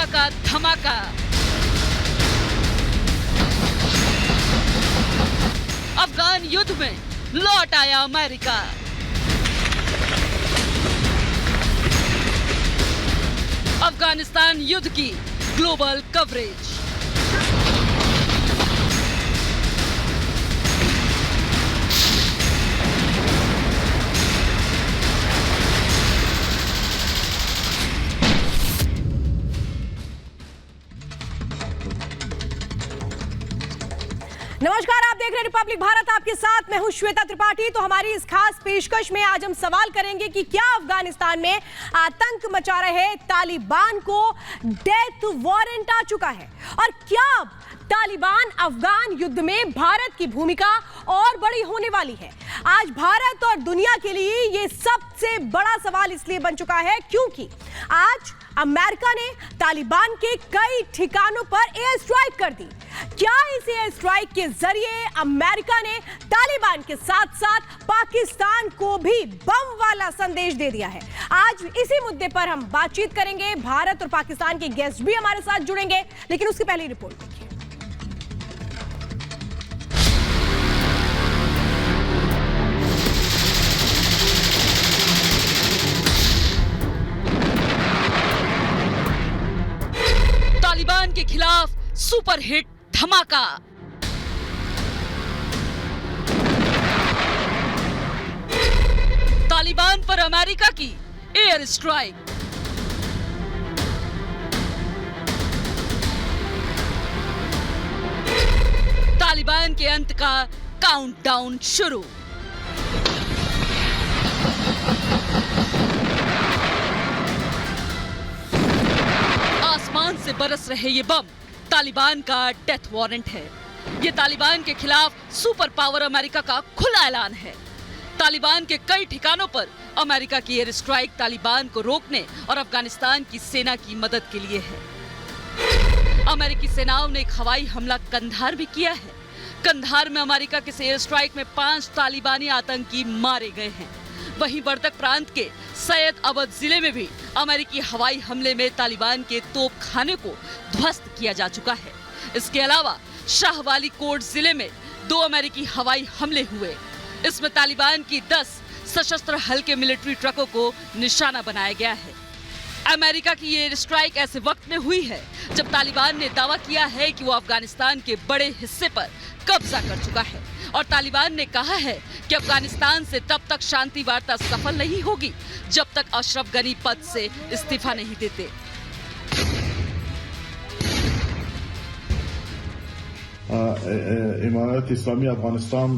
America का धमाका। अफगान युद्ध में लौट आया अमेरिका। अफगानिस्तान युद्ध की ग्लोबल कवरेज। नमस्कार, आप देख रहे हैं रिपब्लिक भारत, आपके साथ मैं हूं श्वेता त्रिपाठी। तो हमारी इस खास पेशकश में आज हम सवाल करेंगे कि क्या अफगानिस्तान में आतंक मचा रहे तालिबान को डेथ वारंट आ चुका है और क्या तालिबान अफगान युद्ध में भारत की भूमिका और बड़ी होने वाली है। आज भारत और दुनिया के लिए ये सबसे बड़ा सवाल इसलिए बन चुका है क्योंकि आज अमेरिका ने तालिबान के कई ठिकानों पर एयर स्ट्राइक कर दी। क्या इस एयर स्ट्राइक के जरिए अमेरिका ने तालिबान के साथ साथ पाकिस्तान को भी बम वाला संदेश दे दिया है? आज इसी मुद्दे पर हम बातचीत करेंगे। भारत और पाकिस्तान के गेस्ट भी हमारे साथ जुड़ेंगे, लेकिन उसकी पहली रिपोर्ट देखिए। तालिबान के खिलाफ सुपरहिट धमाका। तालिबान पर अमेरिका की एयर स्ट्राइक। तालिबान के अंत का काउंटडाउन शुरू। आसमान से बरस रहे ये बम तालिबान का डेथ वारंट है। ये तालिबान के खिलाफ सुपर पावर अमेरिका का खुला ऐलान है। तालिबान के कई ठिकानों पर अमेरिका की एयर स्ट्राइक तालिबान को रोकने और अफगानिस्तान की सेना की मदद के लिए है। अमेरिकी सेनाओं ने एक हवाई हमला कंधार भी किया है। कंधार में अमेरिका के एयर स्ट्राइक में 5 तालिबानी आतंकी मारे गए हैं। वहीं वर्दक प्रांत के सैयद अबद जिले में भी अमेरिकी हवाई हमले में तालिबान के तोपखाने को ध्वस्त किया जा चुका है। इसके अलावा शाहवाली कोट जिले में 2 अमेरिकी हवाई हमले हुए। इसमें तालिबान की 10 सशस्त्र हल्के मिलिट्री ट्रकों को निशाना बनाया गया है। अमेरिका की ये स्ट्राइक ऐसे वक्त में हुई है जब तालिबान ने दावा किया है कि वो अफगानिस्तान के बड़े हिस्से पर कब्जा कर चुका है और तालिबान ने कहा है कि अफगानिस्तान से तब तक शांति वार्ता सफल नहीं होगी जब तक अशरफ गनी पद से इस्तीफा नहीं देते। इमारत इस्लामी अफगानिस्तान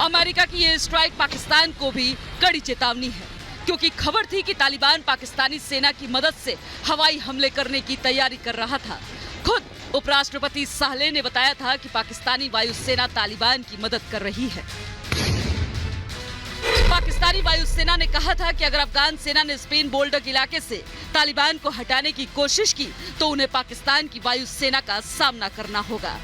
अमेरिका की ये स्ट्राइक पाकिस्तान को भी कड़ी चेतावनी है क्योंकि खबर थी कि तालिबान पाकिस्तानी सेना की मदद से हवाई हमले करने की तैयारी कर रहा था। खुद उपराष्ट्रपति साहले ने बताया था कि पाकिस्तानी वायुसेना तालिबान की मदद कर रही है। पाकिस्तानी वायुसेना ने कहा था कि अगर अफगान सेना ने स्पेन बोल्डक इलाके से तालिबान को हटाने की कोशिश की तो उन्हें पाकिस्तान की वायुसेना का सामना करना होगा।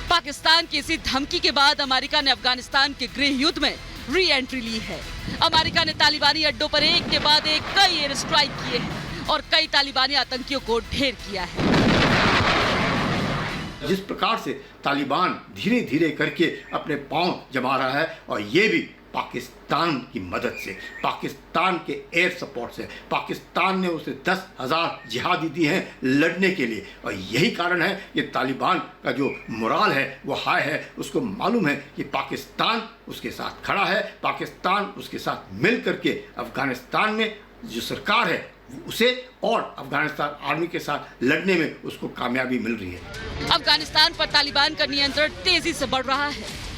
पाकिस्तान की इसी धमकी के बाद अमेरिका ने अफगानिस्तान के गृह युद्ध में री एंट्री ली है। अमेरिका ने तालिबानी अड्डों पर एक के बाद एक कई एयर स्ट्राइक किए हैं और कई तालिबानी आतंकियों को ढेर किया है। जिस प्रकार से तालिबान धीरे धीरे करके अपने पांव जमा रहा है और ये भी पाकिस्तान की मदद से, पाकिस्तान के एयर सपोर्ट से, पाकिस्तान ने उसे 10,000 जिहादी दिए हैं लड़ने के लिए और यही कारण है कि तालिबान का जो मोराल है वो हाई है। उसको मालूम है कि पाकिस्तान उसके साथ खड़ा है, पाकिस्तान उसके साथ मिल करके अफगानिस्तान में जो सरकार है उसे और अफगानिस्तान आर्मी के साथ लड़ने में उसको कामयाबी मिल रही है। अफगानिस्तान पर तालिबान का नियंत्रण तेजी से बढ़ रहा है।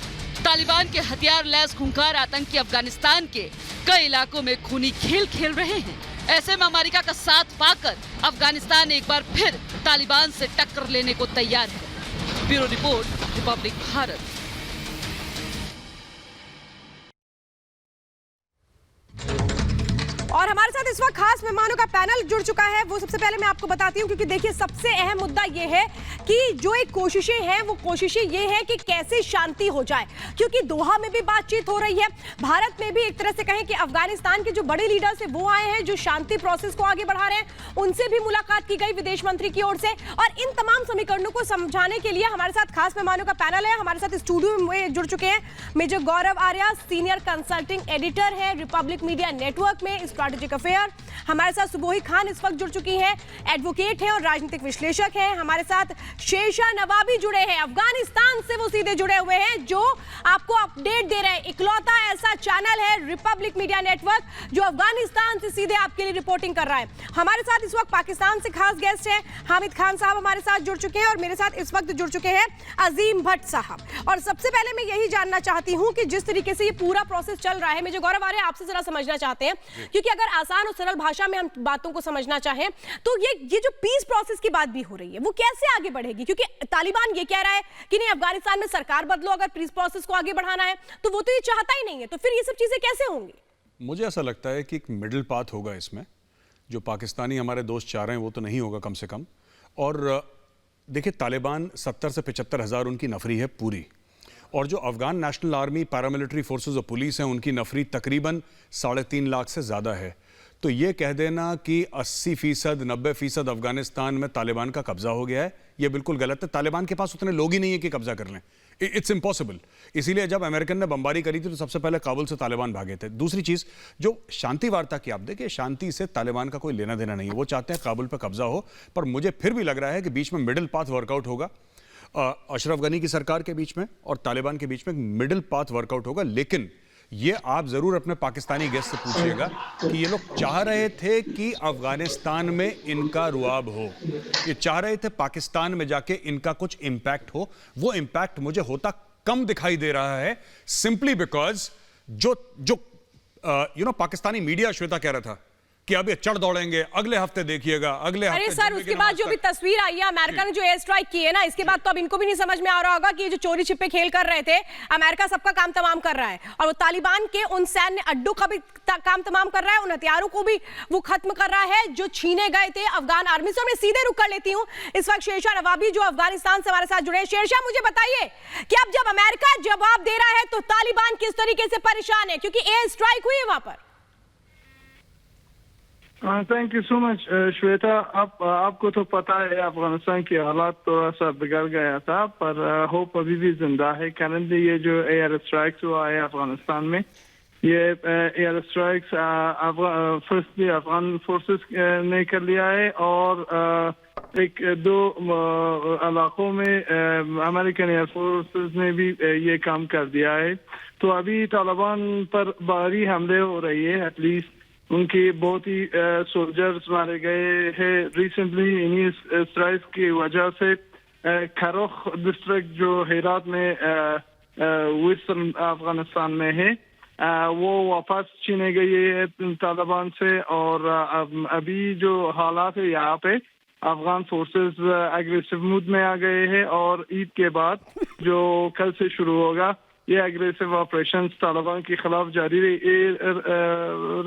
तालिबान के हथियार लैस खूंखार आतंकी अफगानिस्तान के कई इलाकों में खूनी खेल खेल रहे हैं। ऐसे में अमेरिका का साथ पाकर अफगानिस्तान एक बार फिर तालिबान से टक्कर लेने को तैयार है। Bureau report, Republic Bharat. और हमारे साथ इस वक्त खास मेहमानों का पैनल जुड़ चुका है। वो सबसे पहले मैं आपको बताती हूँ, क्योंकि देखिए सबसे अहम मुद्दा ये है कि जो एक कोशिशें हैं वो कोशिशें ये है कि कैसे शांति हो जाए, क्योंकि दोहा में भी बातचीत हो रही है, भारत में भी एक तरह से कहें कि अफगानिस्तान के जो बड़े लीडर्स हैं वो आए हैं जो शांति प्रोसेस को आगे बढ़ा रहे हैं, उनसे भी मुलाकात की गई विदेश मंत्री की ओर से। और इन तमाम समीकरणों को समझाने के लिए हमारे साथ खास मेहमानों का पैनल है। हमारे साथ स्टूडियो में जुड़ चुके हैं मेजर गौरव आर्या, सीनियर कंसल्टिंग एडिटर है रिपब्लिक मीडिया नेटवर्क में स्ट्रैटेजिक अफेयर। हमारे साथ सुबोही खान इस वक्त जुड़ चुकी हैं, एडवोकेट हैं और राजनीतिक विश्लेषक हैं। हमारे साथ शेरशाह नवाबी जुड़े हैं, अफगानिस्तान से वो सीधे जुड़े हुए हैं, जो आपको अपडेट दे रहे हैं। इकलौता ऐसा चैनल है रिपब्लिक मीडिया नेटवर्क जो अफगानिस्तान से सीधे आपके लिए रिपोर्टिंग कर रहा है। हमारे साथ इस वक्त पाकिस्तान से खास गेस्ट हैं, हामिद खान साहब हमारे साथ जुड़ चुके हैं और मेरे साथ इस वक्त जुड़ चुके हैं अजीम भट्ट साहब। और सबसे पहले मैं यही जानना चाहती हूं कि जिस तरीके से ये पूरा प्रोसेस चल रहा है, मैं जो गौरव आ रहे हैं आपसे जरा समझना चाहते हैं, क्योंकि अगर आसान और सरल भाषा में हम बातों को समझना चाहें तो ये जो पीस प्रोसेस की बात भी हो रही है वो कैसे आगे बढ़ेगी? क्योंकि तालिबान ये कह रहा है कि नहीं, अफगानिस्तान में सरकार बदलो, अगर पीस प्रोसेस को आगे बढ़ाना है तो वो तो ये चाहता ही नहीं है, तो फिर ये सब चीजें कैसे होंगी? मुझे ऐसा लगता है कि एक मिडिल पाथ होगा इसमें, जो पाकिस्तानी हमारे दोस्त चाह रहे हैं वो तो नहीं होगा कम से कम। और देखिए, तालिबान 70 से 75 हज़ार उनकी नफरी है पूरी, और जो Afghan national army, paramilitary forces और पुलिस हैं उनकी नफरी तकरीबन 3.5 लाख से ज़्यादा है। तो ये कह देना कि 80%, 90% अफगानिस्तान में तालिबान का कब्जा हो गया है, ये बिल्कुल गलत है। तालिबान के पास उतने लोग ही नहीं है कि कब्जा कर लें, इट्स इम्पॉसिबल। इसीलिए जब अमेरिकन ने बमबारी करी थी तो सबसे पहले काबुल से तालिबान भागे थे। दूसरी चीज़, जो शांति वार्ता की आप देखिए, शांति से तालिबान का कोई लेना देना नहीं है, वो चाहते हैं काबुल पर कब्जा हो। पर मुझे फिर भी लग रहा है कि बीच में मिडिल पाथ वर्कआउट होगा, अशरफ गनी की सरकार के बीच में और तालिबान के बीच में मिडिल पाथ वर्कआउट होगा। लेकिन ये आप जरूर अपने पाकिस्तानी गेस्ट से पूछिएगा कि ये लोग चाह रहे थे कि अफगानिस्तान में इनका रुआब हो, ये चाह रहे थे पाकिस्तान में जाके इनका कुछ इंपैक्ट हो। वो इंपैक्ट मुझे होता कम दिखाई दे रहा है, सिंपली बिकॉज जो पाकिस्तानी मीडिया श्वेता कह रहा था कि अब ये चढ़ दौड़ेंगे, अगले हफ्ते देखिएगा, अगले हफ्ते। अरे सर, उसके बाद जो भी तस्वीर आई है अमेरिका ने जो एयर स्ट्राइक की है ना, इसके बाद तो अब इनको भी नहीं समझ में आ रहा होगा कि ये जो चोरी छिपे खेल कर रहे थे, अमेरिका सबका काम तमाम कर रहा है, और वो तालिबान के उन सैन्य अड्डों का भी काम तमाम कर रहा है, उन हथियारों को भी वो खत्म कर रहा है जो छीने गए थे अफगान आर्मी से। मैं सीधे रुक कर लेती हूँ इस वक्त शेरशाह नवाबी जो अफगानिस्तान से हमारे साथ जुड़े हैं। शेरशाह, मुझे बताइए कि अब जब अमेरिका जवाब दे रहा है तो तालिबान किस तरीके से परेशान है, क्योंकि एयर स्ट्राइक हुई है वहां पर? Thank you so much Shweta. आपको तो पता है अफगानिस्तान की हालात थोड़ा सा बिगड़ गया था, पर होप अभी भी जिंदा है। करंटली ये जो एयर स्ट्राइक्स हुआ है अफगानिस्तान में, ये air strikes firstly Afghan forces ने कर लिया है, और एक दो इलाकों में अमेरिकन एयर फोर्सेस ने भी ये काम कर दिया है। तो अभी तालिबान पर भारी हमले हो रही है, एटलीस्ट उनके बहुत ही सोल्जर्स मारे गए हैं रिसेंटली इन्हीं स्ट्राइक्स की वजह से। खरोख डिस्ट्रिक्ट जो हेरात में वेस्टर्न अफगानिस्तान में है, वो वापस छीने गई है तालिबान से, और अभी जो हालात है यहाँ पे अफगान फोर्सेस एग्रेसिव मूड में आ गए हैं, और ईद के बाद जो कल से शुरू होगा ये एग्रेसिव ऑपरेशन तालिबान के खिलाफ जारी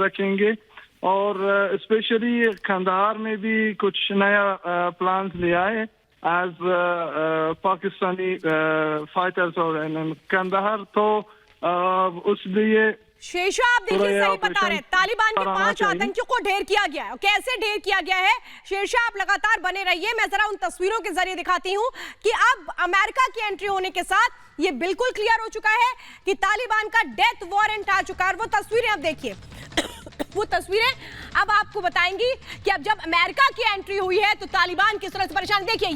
रखेंगे। और स्पेशली कंधार में भी कुछ नया प्लान लिया है एज पाकिस्तानी फाइटर्स और कंधार, तो उसलिए शेरशाह, आप देखिए सही बता रहे हैं, तालिबान के 5 आतंकियों को ढेर किया गया है। कैसे ढेर किया गया है? शेरशाह, आप लगातार बने रहिए, मैं जरा उन तस्वीरों के जरिए दिखाती हूं कि अब अमेरिका की एंट्री होने के साथ ये बिल्कुल क्लियर हो चुका है कि तालिबान का डेथ वारंट आ चुका है। और वो तस्वीरें आप देखिए वो तस्वीरें अब आपको बताएंगी कि अब जब अमेरिका की एंट्री हुई है तो तालिबान किस तरह से परेशान। देखिए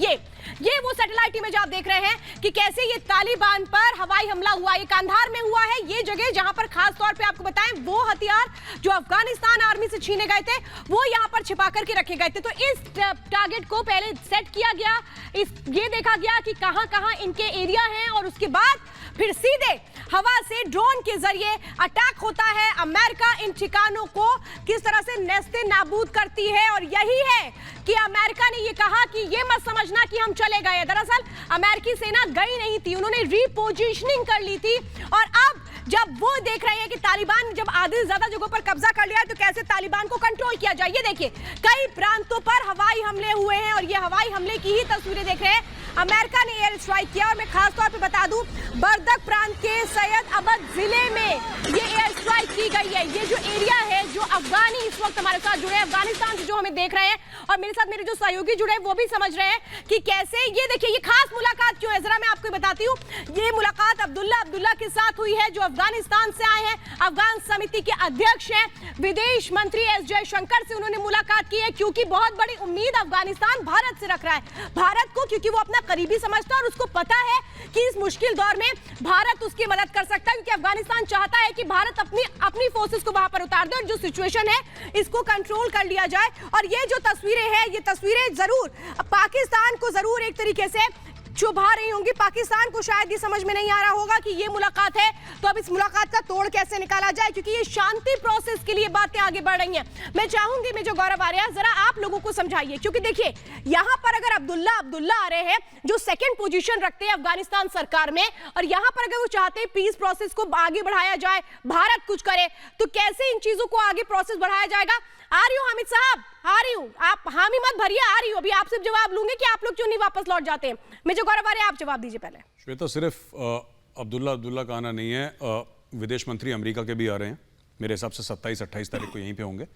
ये वो सैटेलाइट इमेज आप देख रहे हैं कि कैसे ये तालिबान पर हवाई हमला हुआ। ये कंधार में हुआ है, ये जगह जहां पर खास तौर पे आपको बताएं वो हथियार जो अफगानिस्तान आर्मी से छीने गए थे वो यहां पर छिपा करके रखे गए थे। तो इस टारगेट को पहले सेट किया गया, ये देखा गया कि कहां-कहां इनके एरिया हैं, और उसके बाद फिर सीधे हवा से ड्रोन के जरिए अटैक होता है। अमेरिका इन ठिकानों को किस तरह से नेस्ते नाबूद करती है, और यही है कि अमेरिका ने ये कहा कि ये मत समझना कि हम चले गए। दरअसल अमेरिकी सेना गई नहीं थी, उन्होंने रीपोजिशनिंग कर ली थी। और अब जब वो देख रहे हैं कि तालिबान जब आधे से ज्यादा जगहों पर कब्जा कर लिया है, तो कैसे तालिबान को कंट्रोल किया जाए। ये देखिए कई प्रांतों पर हवाई हमले हुए हैं, और ये हवाई हमले की ही तस्वीरें देख रहे हैं। अमेरिका ने एयर स्ट्राइक किया, और मैं खास तौर पे बता दूं बर्दक प्रांत के सैयद अबद जिले में ये एयर स्ट्राइक की गई है। ये जो एरिया है, जो अफगानी इस वक्त हमारे साथ जुड़े हैं अफगानिस्तान से, जो हमें देख रहे हैं, और मेरे साथ मेरे जो सहयोगी जुड़े हैं वो भी समझ रहे हैं कि कैसे। ये देखिए ये खास मुलाकात क्यों है, जरा मैं आपको बताती हूँ। ये मुलाकात अब्दुल्ला के साथ हुई है, जो अफगानिस्तान से आए हैं, अफगान समिति के अध्यक्ष हैं, विदेश मंत्री एस जयशंकर से उन्होंने मुलाकात की है, क्योंकि बहुत बड़ी उम्मीद अफगानिस्तान भारत से रख रहा है। भारत को, क्योंकि वो अपना करीबी समझता है और उसको पता है कि इस मुश्किल दौर में भारत उसकी मदद कर सकता है, क्योंकि अफगानिस्तान चाहता है कि भारत अपनी फोर्सेस को वहां पर उतार दे और जो सिचुएशन है इसको कंट्रोल कर लिया जाए। और ये जो तस्वीरें हैं, ये तस्वीरें जरूर पाकिस्तान को जरूर एक तरीके से चुभा रही होंगी। पाकिस्तान को शायद ये समझ में नहीं आ रहा होगा कि ये मुलाकात है, तो अब इस मुलाकात का तोड़ कैसे निकाला जाए, क्योंकि ये शांति प्रोसेस के लिए बातें आगे बढ़ रही हैं। मैं चाहूंगी मेजर गौरव आर्या जरा आप लोगों को समझाइए, क्योंकि देखिए यहां पर अगर अब्दुल्ला आ रहे हैं जो सेकंड पोजीशन रखते हैं अफगानिस्तान सरकार में, और यहां पर अगर वो चाहते हैं पीस प्रोसेस को आगे बढ़ाया जाए, भारत कुछ करे, तो कैसे इन चीजों को आगे प्रोसेस बढ़ाया जाएगा। आ रही हूं हामिद साहब, आ रही हूं, आप हामी मत भरिए, आ रही हूं। अभी आपसे जवाब लूंगे कि आप लोग क्यों नहीं वापस लौट जाते हैं। मेजर गौरव आर्या आप जवाब दीजिए पहले। श्वेता, सिर्फ अब्दुल्ला का आना नहीं है, विदेश मंत्री अमेरिका के भी आ रहे हैं। मेरे हिसाब से 27-28 तारीख को यहीं पे होंगे।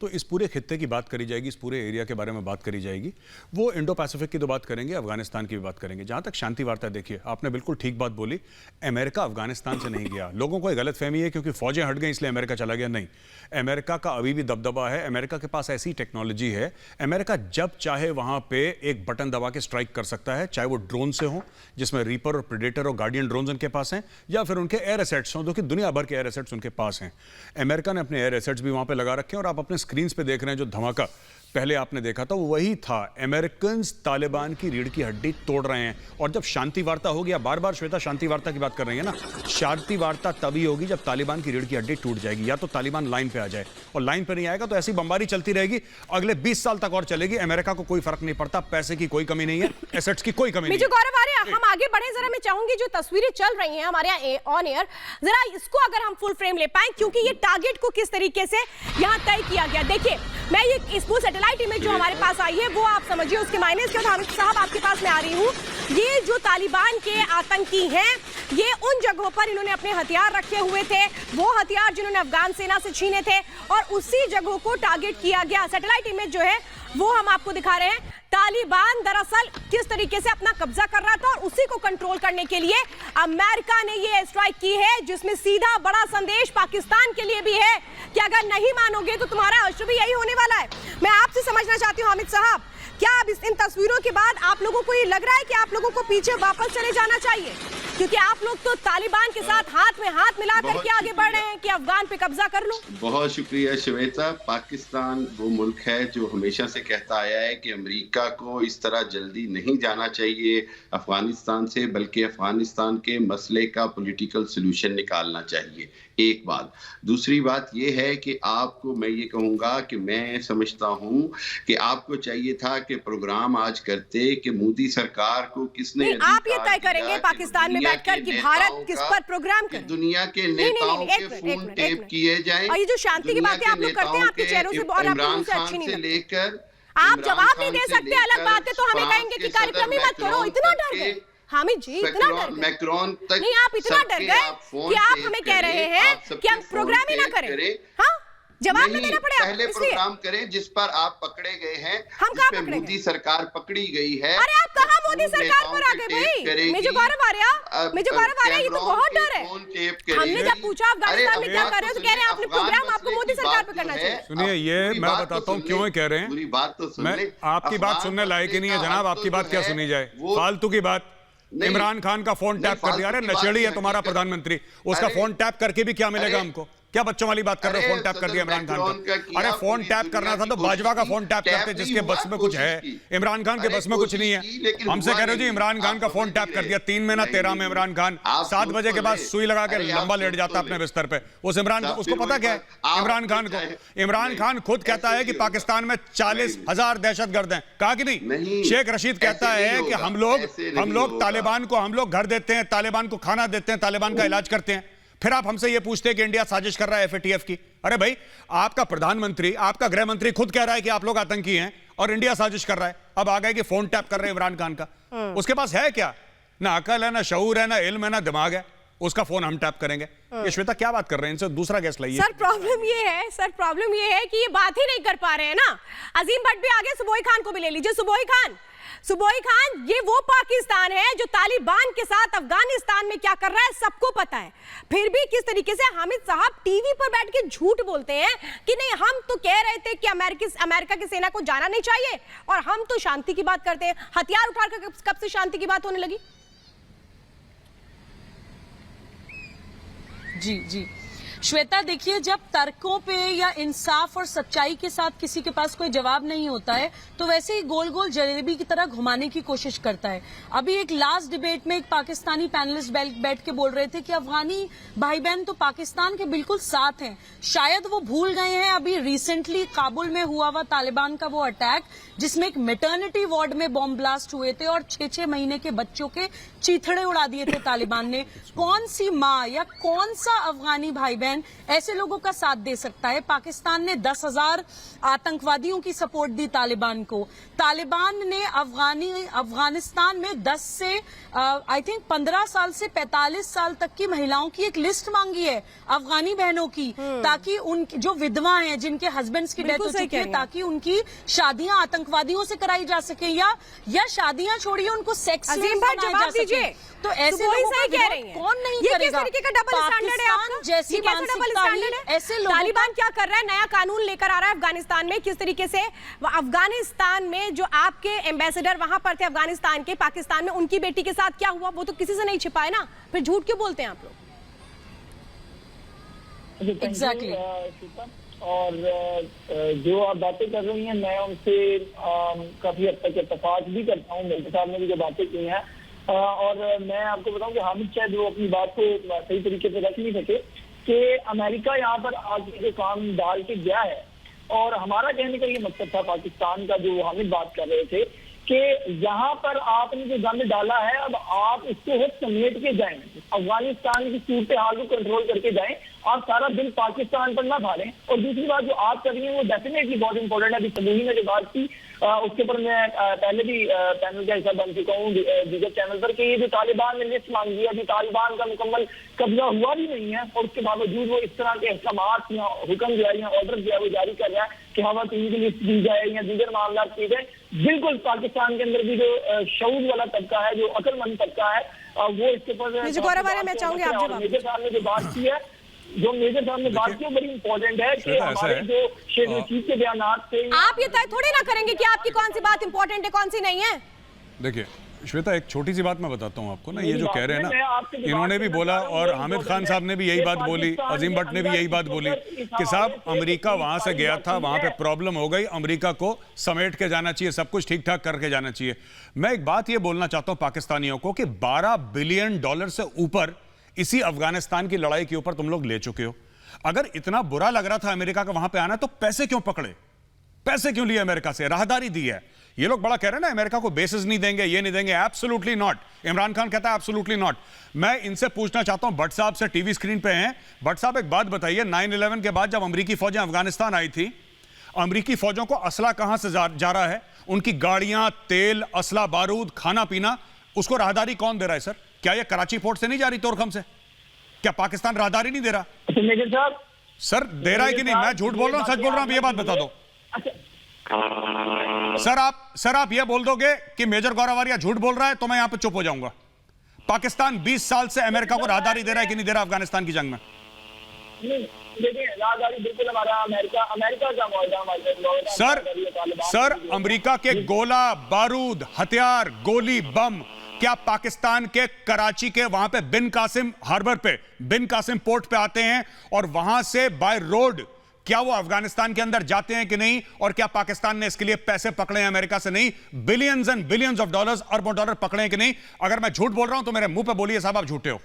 तो इस पूरे खित्ते की बात करी जाएगी, इस पूरे एरिया के बारे में बात करी जाएगी। वो इंडो पैसिफिक की तो बात करेंगे, अफगानिस्तान की भी बात करेंगे। जहां तक शांति वार्ता, देखिए आपने बिल्कुल ठीक बात बोली, अमेरिका अफगानिस्तान से नहीं गया। लोगों को एक गलतफहमी है क्योंकि फौजें हट गई इसलिए अमेरिका चला गया, नहीं। अमेरिका का अभी भी दबदबा है, अमेरिका के पास ऐसी टेक्नोलॉजी है, अमेरिका जब चाहे वहां पे एक बटन दबा के स्ट्राइक कर सकता है, चाहे वो ड्रोन से हो, जिसमें रीपर और प्रेडेटर और गार्डियन ड्रोन्स उनके पास हैं, या फिर उनके एयर एसेट्स हों, जो कि दुनिया भर के एयर एसेट्स उनके पास हैं। अमेरिका ने अपने एयर एसेट्स भी वहां पे लगा रखे हैं, और आप अपने स्क्रीन पे देख रहे हैं जो धमाका पहले आपने देखा था, वो वही था। अमेरिकन तालिबान की रीढ़ की हड्डी तोड़ रहे हैं। और जब शांति वार्ता होगी, बार बार श्वेता शांति वार्ता की बात कर रही है ना, शांति वार्ता तभी होगी जब तालिबान की रीढ़ की हड्डी टूट जाएगी, या तो तालिबान लाइन पे आ जाए, और लाइन पे नहीं आएगा तो ऐसी बमबारी चलती रहेगी अगले 20 साल तक और चलेगी। अमेरिका को कोई फर्क नहीं पड़ता, पैसे की कोई कमी नहीं है, एसेट्स की कोई कमी नहीं है। गौरव आर्या, हम आगे बढ़े, जरा मैं चाहूंगी जो तस्वीरें चल रही हैं हमारे यहाँ ऑन एयर, जरा इसको अगर हम फुल फ्रेम ले पाए, क्योंकि ये टारगेट को किस तरीके से यहाँ तय किया गया। देखिए मैं ये इस सैटेलाइट इमेज जो हमारे पास आई है वो आप समझिए उसके मायने। इसके बाद हामिद साहब आपके पास मैं आ रही हूँ। ये जो तालिबान के आतंकी हैं, ये उन जगहों पर इन्होंने अपने हथियार रखे हुए थे, वो हथियार जिन्होंने अफगान सेना से छीने थे, और उसी जगहों को टारगेट किया गया। सैटेलाइट इमेज जो है वो हम आपको दिखा रहे हैं। तालिबान दरअसल किस तरीके से अपना कब्जा कर रहा था, और उसी को कंट्रोल करने के लिए अमेरिका ने ये स्ट्राइक की है, जिसमें सीधा बड़ा संदेश पाकिस्तान के लिए भी है कि अगर नहीं मानोगे तो तुम्हारा हश्र भी यही होने वाला है। मैं आपसे समझना चाहती हूँ हामिद साहब, क्या अब इन तस्वीरों के बाद आप लोगों को ये लग रहा है कि आप लोगों को पीछे वापस चले जाना चाहिए, क्योंकि आप लोग तो तालिबान के साथ हाथ में हाथ मिलाकर के आगे बढ़ रहे हैं कि अफगान पे कब्जा कर लो। बहुत शुक्रिया श्वेता। पाकिस्तान वो मुल्क है जो हमेशा से कहता आया है कि अमेरिका को इस तरह जल्दी नहीं जाना चाहिए अफगानिस्तान से, बल्कि अफगानिस्तान के मसले का पॉलिटिकल सोल्यूशन निकालना चाहिए। एक बात। दूसरी बात ये है कि आपको मैं ये कहूँगा कि मैं समझता हूँ कि आपको चाहिए था कि प्रोग्राम आज करते कि मोदी सरकार को किसने, आप ये तय करेंगे पाकिस्तान में बैठकर कि भारत किस पर प्रोग्राम करे, दुनिया के नेताओं के फोन टेप किए जाएं, और ये जो शांति की बातें आप लोग करते हैं आपके चेहरों से और इमरान खान से लेकर, आप जवाब नहीं दे सकते, अलग बात है, तो हमें कहेंगे कि कार्यक्रम ही मत करो। इतना डर गए हामिद जी, इतना डर मैक्रोन तक नहीं, आप इतना डर गए कि आप हमें कह रहे हैं कि हम प्रोग्राम ही ना करें। हाँ, जवाब में देना पड़ेगा। पहले प्रोग्राम करें जिस पर आप पकड़े गए हैं, हम कहाँ पकड़े गए? मोदी सरकार पकड़ी गई है। अरे आप कहाँ मोदी सरकार पर आ गए भाई? मुझे गौरव आर्या, ये तो बहुत डर है। हमने जब पूछा अफगानिस्तान में क्या कर रहे हो, तो कह रहे हैं आपने प्रोग्राम आपको मोदी सरकार पर करना चाहिए। सुनिए, ये मैं बताता हूँ क्यों कह रहे हैं। पूरी बात तो सुन ले। आपकी बात सुनने लायक ही नहीं है जनाब, आपकी बात क्या सुनी जाए, फालतू की बात। इमरान खान का फोन टैप कर दिया, अरे नशेड़ी है तुम्हारा प्रधानमंत्री, उसका फोन टैप करके भी क्या मिलेगा हमको? क्या बच्चों वाली बात कर रहे हो? फोन टैप कर दिया इमरान खान का। अरे फोन टैप करना था तो बाजवा का फोन टैप करते, जिसके बस में कुछ है। इमरान खान के बस में कुछ नहीं है। हमसे कह रहे हो जी इमरान खान का फोन टैप कर दिया। 3 महीना 13 में इमरान खान 7 बजे के बाद सुई लगा के लंबा लेट जाता अपने बिस्तर पे। उस इमरान, उसको पता क्या है इमरान खान को? इमरान खान खुद कहता है कि पाकिस्तान में 40,000 दहशतगर्द हैं, कहा कि नहीं? शेख रशीद कहता है कि हम लोग तालिबान को हम लोग घर देते हैं, तालिबान को खाना देते हैं, तालिबान का इलाज करते हैं। फिर आप हमसे ये पूछते हैं कि इंडिया साजिश कर रहा है FATF की। अरे भाई, आपका प्रधानमंत्री, आपका गृह मंत्री खुद कह रहा है कि आप लोग आतंकी हैं और इंडिया साजिश कर रहा है। अब आ गए कि फोन टैप कर रहे हैं इमरान खान का। उसके पास है क्या? ना अकल है, ना शऊर है, ना इल्म है, ना दिमाग है। उसका फोन हम टैप करेंगे। ये श्वेता क्या बात कर रहे हैं? इनसे दूसरा गैस लाइए। सर प्रॉब्लम ये है कि ये बात ही नहीं कर पा रहे हैं ना। अजीम भट्ट भी आगे, सुबोई खान को भी ले लीजिए। सुबोई खान, ये वो पाकिस्तान है जो तालिबान के साथ अफगानिस्तान में क्या कर रहा है सबको पता है। फिर भी किस तरीके से हामिद साहब टीवी पर बैठ के झूठ बोलते हैं कि नहीं, हम तो कह रहे थे कि अमेरिका की सेना को जाना नहीं चाहिए और हम तो शांति की बात करते हैं। हथियार उठाकर कब से शांति की बात होने लगी? जी श्वेता, देखिए, जब तर्कों पे या इंसाफ और सच्चाई के साथ किसी के पास कोई जवाब नहीं होता है तो वैसे ही गोल गोल जलेबी की तरह घुमाने की कोशिश करता है। अभी एक लास्ट डिबेट में एक पाकिस्तानी पैनलिस्ट बैठ के बोल रहे थे कि अफगानी भाई बहन तो पाकिस्तान के बिल्कुल साथ हैं। शायद वो भूल गए हैं अभी रिसेंटली काबुल में हुआ तालिबान का वो अटैक, जिसमें एक मैटरनिटी वार्ड में बॉम्ब ब्लास्ट हुए थे और 6-6 महीने के बच्चों के चीथड़े उड़ा दिए थे तालिबान ने। कौन सी माँ या कौन सा अफगानी भाई बहन ऐसे लोगों का साथ दे सकता है? पाकिस्तान ने 10,000 आतंकवादियों की सपोर्ट दी तालिबान को। तालिबान ने अफगानिस्तान में 10 से आई थिंक 15 साल से 45 साल तक की महिलाओं की एक लिस्ट मांगी है, अफगानी बहनों की, ताकि उन जो विधवा हैं, जिनके हस्बैंड्स की डेथ हो चुकी है, ताकि उनकी शादियां आतंकवादियों से कराई जा सके या शादियां छोड़िए, उनको सेक्स बनाया जा सके। तो ऐसे लोगों का विरोध कौन नहीं करेगा? पाकिस्तान जैसी मानसिकता ही ऐसे लोगों। तालिबान क्या कर रहा है? नया कानून लेकर आ रहा है अफगानिस्तान में। किस तरीके से अफगानिस्तान में जो आपके एम्बेसडर वहां पर थे अफगानिस्तान के, पाकिस्तान में, उनकी बेटी के साथ क्या हुआ वो तो किसी से नहीं छिपा है ना। फिर झूठ क्यों बोलते हैं आप लोग? एग्जैक्टली। और जो आप बातें कर रही हैं, मैं उनसे काफी हद तक इत्तेफाक भी करता हूँ। मेरे साहब ने भी जो बातें की हैं, और मैं आपको बताऊं कि हामिद शायद वो अपनी बात को सही तरीके से रख नहीं सके कि अमेरिका यहाँ पर आगे जो काम डाल के गया है, और हमारा कहने का ये मकसद था पाकिस्तान का, जो हामिद बात कर रहे थे कि यहाँ पर आपने जो गंद डाला है, अब आप इसको समेट के जाएं, अफगानिस्तान की सूरत हाल को कंट्रोल करके जाएं, आप सारा दिन पाकिस्तान पर ना भालें। और दूसरी बात जो आप कर रही हैं वो डेफिनेटली बहुत इंपॉर्टेंट है। अभी समूही ने जो बात की उसके ऊपर मैं पहले भी पैनल का हिस्सा बन चुका हूँ दीगर चैनल पर, कि ये जो तालिबान ने लिस्ट मांगी है, अभी तालिबान का मुकम्मल कब्जा हुआ भी नहीं है, और उसके बावजूद वो इस तरह के अहकामात या हुक्म जो है या ऑर्डर जो है वो जारी कर रहा है कि हवा टीवी की लिस्ट दी जाए या दीगर मामला किए जाए। बिल्कुल पाकिस्तान के अंदर भी जो शऊर वाला तबका है, जो अक्लमंद तबका है, वो इसके ऊपर मैं चाहूंगी आप मेजर साहब ने जो बात की है, जो मेजर साहब ने बात की, बड़ी इंपॉर्टेंट है कि हमारे जो शेख रशीद के बयानात थे, आप ये तय थोड़ी ना करेंगे कि आपकी कौन सी बात इंपॉर्टेंट है कौन सी नहीं है। देखिए श्वेता, एक छोटी सी बात मैं बताता हूँ आपको ना, ये जो कह रहे हैं ना, इन्होंने भी बोला और हामिद खान साहब ने भी यही बात बोली, अजीम भट्ट ने भी यही बात बोली कि साहब अमेरिका वहां से गया था, वहां पे प्रॉब्लम हो गई, अमेरिका को समेट के जाना चाहिए, सब कुछ ठीक ठाक करके जाना चाहिए। मैं एक बात ये बोलना चाहता हूँ पाकिस्तानियों को कि $12 बिलियन से ऊपर इसी अफगानिस्तान की लड़ाई के ऊपर तुम लोग ले चुके हो। अगर इतना बुरा लग रहा था अमेरिका का वहां पे आना, तो पैसे क्यों पकड़े? पैसे क्यों लिए अमेरिका से? राहदारी दी है। ये लोग बड़ा कह रहे हैं ना अमेरिका को बेसिस नहीं देंगे, ये नहीं देंगे। Absolutely not. इमरान खान कहता है एब्सोल्युटली नॉट। मैं इनसे पूछना चाहता हूं, भट्ट साहब से, टीवी स्क्रीन पे हैं, भट्ट साहब एक बात बताइए, 9/11 के बाद जब अमेरिकी फौजें अफगानिस्तान आई थी, अमेरिकी फौजों को असला कहां से जा रहा है? उनकी गाड़ियां, तेल, असला, बारूद, खाना पीना, उसको राहदारी कौन दे रहा है सर? क्या ये कराची पोर्ट से नहीं जा रही तोरखम से? क्या पाकिस्तान राहदारी नहीं दे रहा? सर दे रहा है कि नहीं? मैं झूठ बोल रहा हूं, सच बोल रहा हूं? ये बात बता दो सर। आप ये बोल दोगे कि मेजर गौरवारिया झूठ बोल रहा है तो मैं यहां पे चुप हो जाऊंगा। पाकिस्तान 20 साल से अमेरिका को राहदारी दे रहा है कि नहीं दे रहा अफगानिस्तान की जंग में? सर अमेरिका के गोला, बारूद, हथियार, गोली, बम क्या पाकिस्तान के कराची के वहां पे बिन कासिम हार्बर पे, बिन कासिम पोर्ट पे आते हैं और वहां से बाय रोड क्या वो अफगानिस्तान के अंदर जाते हैं कि नहीं, और क्या पाकिस्तान ने इसके लिए पैसे पकड़े हैं अमेरिका से? नहीं, billions and billions of dollars, अरबों डॉलर पकड़े हैं कि नहीं? अगर मैं झूठ बोल रहा हूं तो मेरे मुंह पे बोलिए साहब, आप झूठे हो।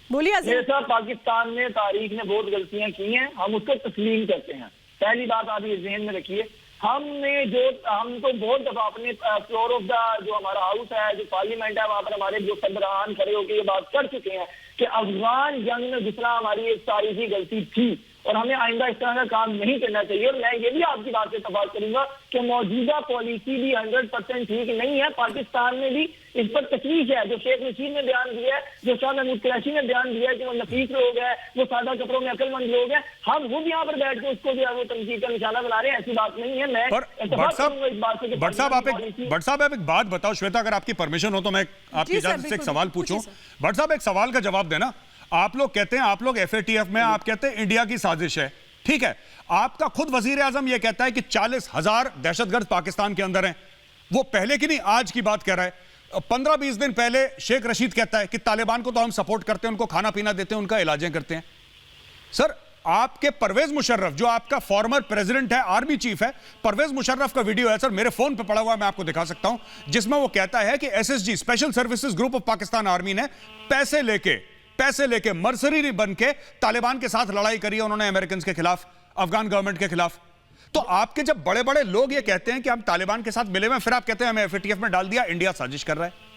बोलिए अजीम। साहब, पाकिस्तान ने तारीख में बहुत गलतियां की हैं, हम उसको तस्लीम करते हैं। पहली बात आप ये ज़हन में रखिए, हम तो बहुत दफा अपने फ्लोर ऑफ द जो हमारा हाउस है, जो पार्लियामेंट है, वहां पर हमारे जो सरबराहान खड़े होकर ये बात कर चुके हैं कि अफगान जंग में घुसना हमारी एक तारीखी गलती थी और हमें आइंदा इस तरह का काम नहीं करना चाहिए। और मैं ये भी आपकी बात से इत्तेफाक करूंगा कि मौजूदा पॉलिसी भी 100% ठीक नहीं है। पाकिस्तान में भी इस पर तशवीश है। जो शेख रशीद ने बयान दिया है, जो शाह महमूद कुरैशी ने बयान दिया है कि वो नफीस लोग हैं, वो सादा कपड़ों में अक्लमंद लोग हैं, हम खुद यहाँ पर बैठ के उसको जो है वो तनकीद का निशाना बना रहे हैं। ऐसी बात नहीं है। मैं भट्ट साहब आप एक बात बताओ श्वेता, अगर आपकी परमिशन हो तो मैं आपकी इजाजत से एक सवाल पूछूं। भट्ट साहब एक सवाल का जवाब देना। आप लोग कहते हैं, आप लोग FATF में आप कहते हैं इंडिया की साजिश है, ठीक है। आपका खुद वजीर आजम यह कहता है कि 40,000 दहशतगर्द पाकिस्तान के अंदर हैं। वो पहले की नहीं आज की बात कह रहा है। 15-20 दिन पहले शेख रशीद कहता है कि तालिबान को तो हम सपोर्ट करते हैं, उनको खाना पीना देते हैं, उनका इलाजें करते हैं। सर आपके परवेज मुशर्रफ जो आपका फॉर्मर प्रेसिडेंट है, आर्मी चीफ है, परवेज मुशर्रफ का वीडियो है सर, मेरे फोन पे पड़ा हुआ, मैं आपको दिखा सकता हूं, जिसमें वो कहता है कि SSG special services group of Pakistan army ने पैसे लेके मर्सरी बन के तालिबान के साथ लड़ाई करी है उन्होंने, अमेरिकन के खिलाफ, अफगान गवर्नमेंट के खिलाफ। तो आपके जब बड़े बड़े लोग ये कहते हैं कि हम तालिबान के साथ मिले हुए, फिर आप कहते हैं हमें FATF में डाल दिया, इंडिया साजिश कर रहा है।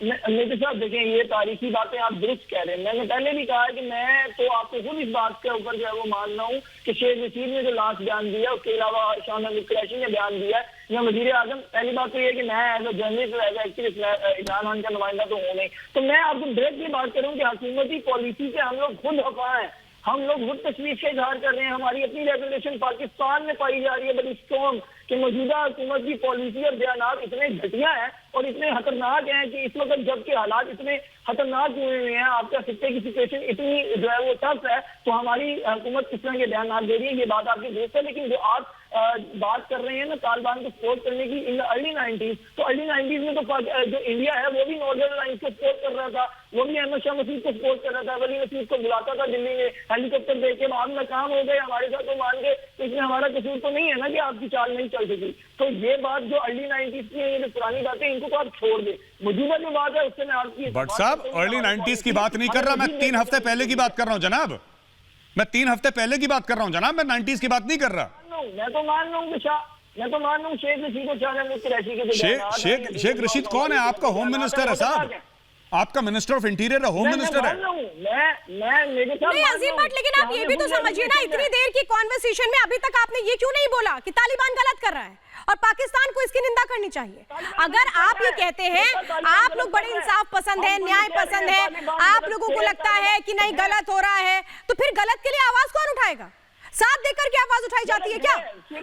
मेरे साथ देखें, ये तारीखी बातें आप दुरुस्त कह रहे हैं। मैंने पहले भी कहा है कि मैं तो आपको खुद इस बात के ऊपर जो है वो मान रहा हूँ कि शेख रशीद ने जो लास्ट बयान दिया, उसके अलावा शाह महमूद कुरैशी ने बयान दिया है, या वजीर आजम। पहली बात तो ये कि मैं as a journalist, as a activist, Imran Khan का नुमाइंदा तो हूँ नहीं, तो मैं आपको डायरेक्ट ये बात करूँ कि हुकूमती पॉलिसी से हम लोग खुद खफा हैं, हम लोग खुद तशवीश का इजहार कर रहे हैं। हमारी अपनी रेगुलेशन पाकिस्तान में पाई जा रही है बड़ी स्ट्रॉन्ग कि मौजूदा हुकूमत की पॉलिसी और बयान इतने घटिया हैं और इतने खतरनाक हैं कि इस वक्त जबकि हालात इतने खतरनाक हुए हुए हैं, आपका सिक्के की सिचुएशन इतनी जो है वो टफ है, तो हमारी हुकूमत किस तरह के बयान दे रही है, ये बात आपकी दुरुस्त है। लेकिन जो आप बात कर रहे हैं ना तालिबान को सपोर्ट करने की इन अर्ली 90s, तो अर्ली 90s में तो जो इंडिया है वो भी नॉर्दर्न लाइन को सपोर्ट कर रहा था, वो भी अहमद शाह मसूद को सपोर्ट कर रहा था, वली नसीब को बुलाता था दिल्ली में, हेलीकॉप्टर दे के, बाद नाकाम हो गए हमारे साथ, तो मान के इसमें हमारा कसूर तो नहीं है ना कि आपकी चाल नहीं चल सकी। तो ये बात जो अर्ली 90s की ये जो पुरानी बातें, इनको तो आप छोड़ दे। मौजूदा जो बात है उससे मैं आपकी भट्ट साहब अर्ली 90s की बात नहीं कर रहा, मैं 3 हफ्ते पहले की बात कर रहा हूं जनाब, मैं 3 हफ्ते पहले की बात कर रहा हूं जनाब, मैं 90s की बात नहीं कर रहा। मैं तो मान रहा हूँ शेख रशीद को, शाह महमूद कुरैशी के शेख रशीद कौन है? आपका होम मिनिस्टर है साहब, आपका मिनिस्टर ऑफ इंटीरियर है, होम मिनिस्टर है। नहीं अजीम भट्ट, लेकिन आप ये भी तो समझिए ना, इतनी देर की कॉन्वर्सेशन में अभी तक आपने ये क्यों नहीं बोला कि तालिबान गलत कर रहा है और पाकिस्तान को इसकी निंदा करनी चाहिए? अगर आप ये कहते हैं आप लोग बड़े इंसाफ पसंद है, न्याय पसंद है, आप लोगों को लगता है कि नहीं गलत हो रहा है, तो फिर गलत के लिए आवाज कौन उठाएगा? साथ देकर के आवाज उठाई जाती है क्या?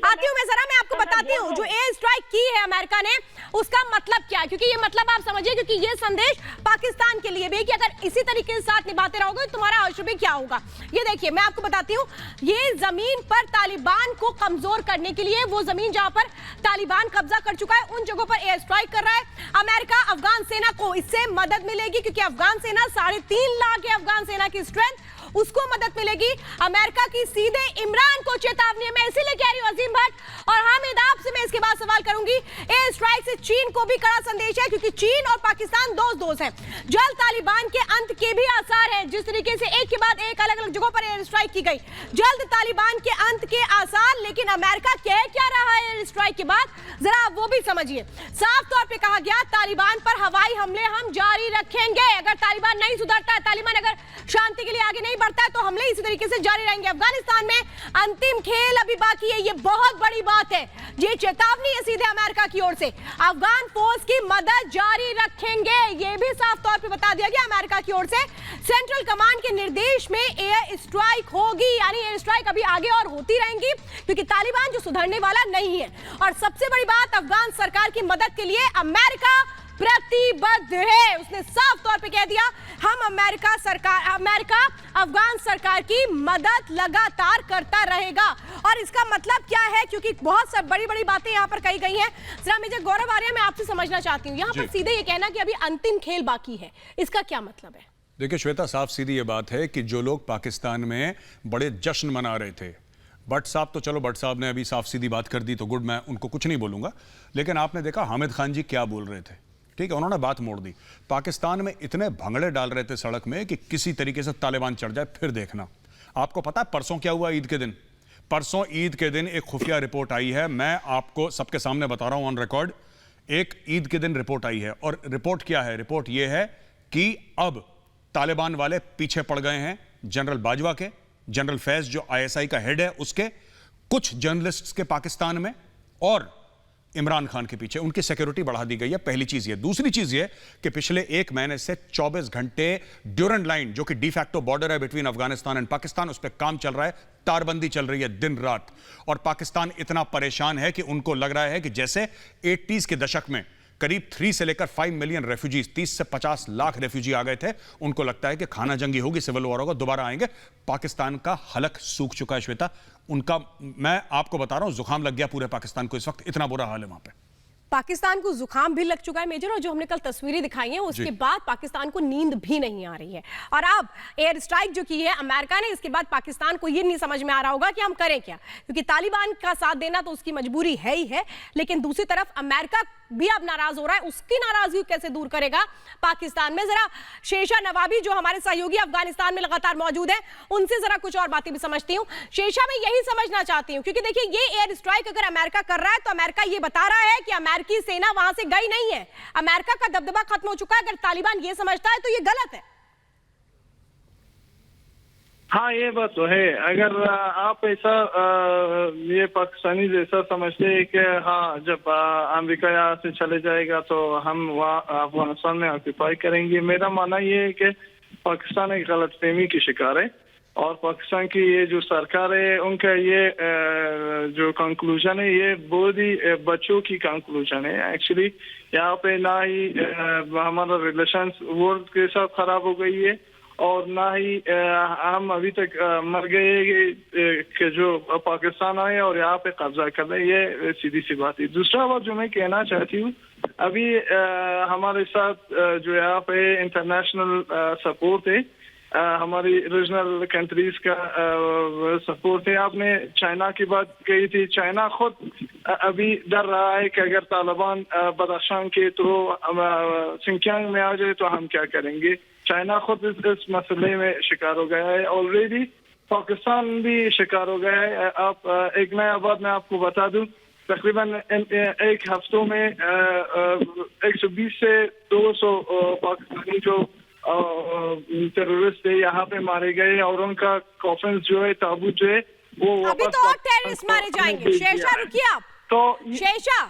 आती हूँ मैं आपको बताती हूँ जो एयर स्ट्राइक की है अमेरिका ने, उसका मतलब क्या है, क्योंकि ये मतलब आप समझिए, क्योंकि ये संदेश पाकिस्तान के लिए भी कि अगर इसी तरीके से साथ निभाते रहोगे तो तुम्हारा हश्र भी क्या होगा। ये देखिए मैं आपको बताती हूँ, ये जमीन पर तालिबान को कमजोर करने के लिए, वो जमीन जहां पर तालिबान कब्जा कर चुका है उन जगहों पर एयर स्ट्राइक कर रहा है अमेरिका। अफगान सेना को इससे मदद मिलेगी क्योंकि अफगान सेना 3.5 लाख है, अफगान सेना की स्ट्रेंथ, उसको मदद मिलेगी। अमेरिका की सीधे इमरान को चेतावनी है, मैं इसीलिए कह रही हूं अजीम भट्ट और हामिद आपसे मैं इसके बाद सवाल करूंगी। एयर स्ट्राइक से चीन को भी कड़ा संदेश है क्योंकि चीन और पाकिस्तान दोस्त हैं। जल्द तालिबान के अंत के भी आसार हैं, जिस तरीके से एक के बाद एक अलग अलग जगहों पर एयर स्ट्राइक की गई, जल्द तालिबान के अंत के आसार। लेकिन अमेरिका कह क्या रहा है एयर स्ट्राइक के बाद, जरा आप वो भी समझिए। साफ तौर पर कहा गया तालिबान पर हवाई हमले हम जारी रखेंगे, अगर तालिबान नहीं सुधरता है, तालिबान अगर शांति के लिए आगे नहीं बढ़ता है तो हमले इसी तरीके से जारी रहेंगे। अफगानिस्तान में अंतिम खेल अभी बाकी है, ये बहुत बड़ी बात है, ये चेतावनी है सीधे अमेरिका की ओर से। अफगान फोर्स की मदद जारी रखेंगे, ये भी साफ तौर पे बता दिया गया अमेरिका की ओर से। सेंट्रल कमांड के निर्देश में एयर स्ट्राइक होगी, यानी एयर स्ट्राइक अभी आगे और होती रहेंगी क्योंकि तालिबान जो सुधरने वाला नहीं है। और सबसे बड़ी बात, अफगान सरकार की मदद के लिए अमेरिका प्रतिबद्ध है। उसने साफ तौर पे कह दिया हम अमेरिका अफगान सरकार की मदद लगातार करता रहेगा। और इसका मतलब क्या है, क्योंकि बहुत सब बड़ी बड़ी बातें यहाँ पर कही गई हैं। जरा मेजर गौरव आर्या, मैं आपसे समझना चाहती हूँ, यहाँ पर सीधे ये कहना कि अभी अंतिम खेल बाकी है, इसका क्या मतलब है? देखिए श्वेता, साफ सीधी ये बात है कि जो लोग पाकिस्तान में बड़े जश्न मना रहे थे, भट्ट साहब तो चलो, भट्ट साहब ने अभी साफ सीधी बात कर दी तो गुड, मैं उनको कुछ नहीं बोलूंगा, लेकिन आपने देखा हामिद खान जी क्या बोल रहे थे, ठीक है, उन्होंने बात मोड़ दी। पाकिस्तान में इतने भंगड़े डाल रहे थे सड़क में कि किसी तरीके से तालिबान चढ़ जाए, फिर देखना। आपको पता है परसों क्या हुआ? ईद के दिन, परसों ईद के दिन एक खुफिया रिपोर्ट आई है, मैं आपको सबके सामने बता रहा हूं ऑन रिकॉर्ड। एक ईद के दिन रिपोर्ट आई है, और रिपोर्ट क्या है? रिपोर्ट यह है कि अब तालिबान वाले पीछे पड़ गए हैं जनरल बाजवा के, जनरल फैज जो ISI का हेड है उसके, कुछ जर्नलिस्ट्स के पाकिस्तान में, और इमरान खान के पीछे। उनकी सिक्योरिटी बढ़ा दी गई है, पहली चीज ये। दूसरी चीज ये कि पिछले 1 महीने से 24 घंटे ड्यूरेंट लाइन, जो कि डिफैक्टो बॉर्डर है बिटवीन अफगानिस्तान एंड पाकिस्तान, उस पर काम चल रहा है, तारबंदी चल रही है दिन रात। और पाकिस्तान इतना परेशान है कि उनको लग रहा है कि जैसे 80s के दशक में करीब 3 से लेकर 5 मिलियन रेफ्यूजीज, 30 से 50 लाख रेफ्यूजी आ गए थे। उनको लगता है कि खाना जंगी होगी, सिविल वॉर होगा, दोबारा आएंगे। पाकिस्तान का हलक सूख चुका है श्वेता, उनका, मैं आपको बता रहा हूं, जुकाम लग गया पूरे पाकिस्तान को इस वक्त, इतना बुरा हाल है वहां पे। पाकिस्तान को जुकाम भी लग चुका है मेजर, और जो हमने कल तस्वीरें दिखाई हैं उसके बाद पाकिस्तान को नींद भी नहीं आ रही है। और अब एयर स्ट्राइक जो की है अमेरिका ने, इसके बाद पाकिस्तान को ये नहीं समझ में आ रहा होगा कि हम करें क्या, क्योंकि तालिबान का साथ देना तो उसकी मजबूरी है ही है, लेकिन दूसरी तरफ अमेरिका भी अब नाराज हो रहा है, उसकी नाराजगी कैसे दूर करेगा पाकिस्तान में। जरा शेषा नवाबी जो हमारे सहयोगी अफगानिस्तान में लगातार मौजूद है, उनसे जरा कुछ और बातें भी समझती हूं। शेषा, मैं यही समझना चाहती हूं, क्योंकि देखिए ये एयर स्ट्राइक अगर अमेरिका कर रहा है तो अमेरिका ये बता रहा है कि अमेरिकी सेना वहां से गई नहीं है, अमेरिका का दबदबा खत्म हो चुका है। अगर तालिबान ये समझता है तो ये गलत है। हाँ, ये बात तो है। अगर आप ऐसा ये पाकिस्तानी जैसा समझते हैं कि हाँ, जब अमेरिका यहाँ से चले जाएगा तो हम वहाँ अफगानिस्तान में ऑक्यूपाई करेंगे, मेरा मानना ये है कि पाकिस्तान एक गलतफहमी की शिकार है, और पाकिस्तान की ये जो सरकार है उनका ये जो कंक्लूजन है ये बहुत ही बच्चों की कंक्लूजन है। एक्चुअली यहाँ पे ना ही हमारा रिलेशंस वर्ल्ड के साथ खराब हो गई है, और ना ही हम अभी तक मर गए कि जो पाकिस्तान आए और यहाँ पे कब्जा कर ले, ये सीधी सी बात है। दूसरा बात जो मैं कहना चाहती हूँ, अभी हमारे साथ जो यहाँ पे इंटरनेशनल सपोर्ट है, हमारी रीजनल कंट्रीज का सपोर्ट है। आपने चाइना की बात कही थी, चाइना खुद अभी डर रहा है कि अगर तालिबान बदख्शान के तो सिंकियांग में आ जाए तो हम क्या करेंगे। चाइना खुद इस मसले में शिकार हो गया है, ऑलरेडी पाकिस्तान भी शिकार हो गया है। आप एक नया बात मैं आपको बता दूं, तकरीबन एक हफ्तों में 120 से 200 पाकिस्तानी जो टेररिस्ट है यहाँ पे मारे गए, और उनका कॉफिन जो है, ताबूत जो है वो अभी तो और टेररिस्ट मारे जाएंगे। शेषा रुकिए आप, तो शेषा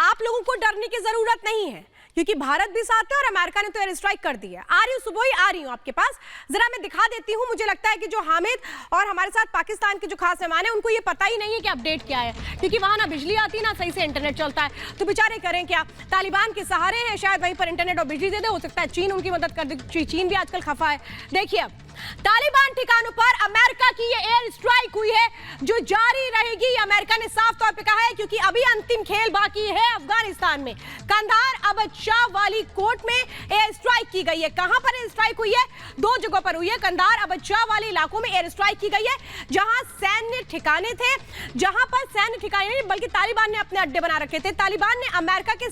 आप लोगों को डरने की जरूरत नहीं है, क्योंकि भारत भी साथ है और अमेरिका ने तो एयर स्ट्राइक कर दी है। आ रही हूँ सुबह ही आ रही हूँ आपके पास, जरा मैं दिखा देती हूँ। मुझे लगता है कि जो हामिद और हमारे साथ पाकिस्तान के जो खास मेहमान है उनको ये पता ही नहीं है कि अपडेट क्या है, क्योंकि वहां ना बिजली आती है ना सही से इंटरनेट चलता है, तो बेचारे करें क्या। तालिबान के सहारे हैं, शायद वहीं पर इंटरनेट और बिजली दे दे, हो सकता है चीन उनकी मदद कर दे। चीन भी आजकल खफा है। देखिए अब तालिबान ठिकानों पर अमेरिका की ये एयर स्ट्राइक हुई है जो जारी रहेगी, अमेरिका ने साफ तौर पे कहा है, क्योंकि अभी अंतिम खेल बाकी है अफगानिस्तान में। कंधार अबद शाह वाली कोर्ट में एयर स्ट्राइक की गई है। कहां पर एयर स्ट्राइक हुई है? 2 जगहों पर हुई है। कंधार अबद शाह वाले इलाकों में एयर स्ट्राइक की गई है, जहां सैन्य ठिकाने थे, जहां पर सैन्य ठिकाने नहीं बल्कि तालिबान ने अपने अड्डे बना रखे थे। तालिबान ने अमेरिका के